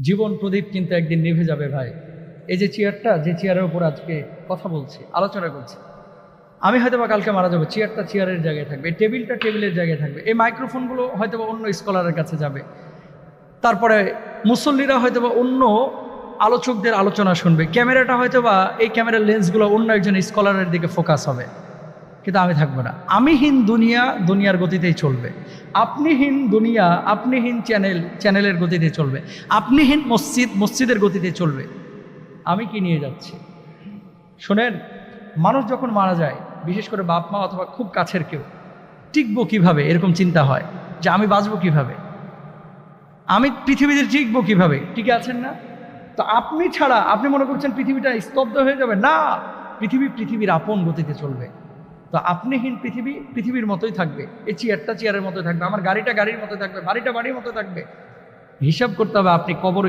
জীবন প্রদীপ কিন্তু একদিন নিভে যাবে ভাই। এই যে চেয়ারটা, যে চেয়ারের উপর আজকে কথা বলছি, আলোচনা করছি, আমি হয়তোবা কালকে মারা যাবো, চেয়ারটা চেয়ারের জায়গায় থাকবে, এই টেবিলটা টেবিলের জায়গায় থাকবে, এই মাইক্রোফোনগুলো হয়তোবা অন্য স্কলারের কাছে যাবে, তারপরে মুসল্লিরা হয়তোবা অন্য আলোচকদের আলোচনা শুনবে, ক্যামেরাটা হয়তোবা এই ক্যামেরার লেন্সগুলো অন্য একজন স্কলারের দিকে ফোকাস হবে, কিন্তু আমি থাকবো না। আমিহীন দুনিয়া দুনিয়ার গতিতেই চলবে, আপনিহীন দুনিয়া আপনিহীন চ্যানেল চ্যানেলের গতিতে চলবে, আপনিহীন মসজিদ মসজিদের গতিতে চলবে। আমি কি নিয়ে যাচ্ছি? শোনেন, মানুষ যখন মারা যায়, বিশেষ করে বাপ মা অথবা খুব কাছের কেউ, টিকবো কিভাবে এরকম চিন্তা হয়, যে আমি বাঁচবো কিভাবে, আমি পৃথিবীতে টিকবো কিভাবে, টিকে আছেন না? তো আপনি ছাড়া আপনি মনে করছেন পৃথিবীটা স্তব্ধ হয়ে যাবে? না, পৃথিবীর আপন গতিতে চলবে। তো আপনিহীন পৃথিবী পৃথিবীর মতোই থাকবে, এই চেয়ারটা চেয়ারের মতো থাকবে, আমার গাড়িটা গাড়ির মতো থাকবে, বাড়িটা বাড়ির মতো থাকবে। হিসাব করতে হবে আপনি কবর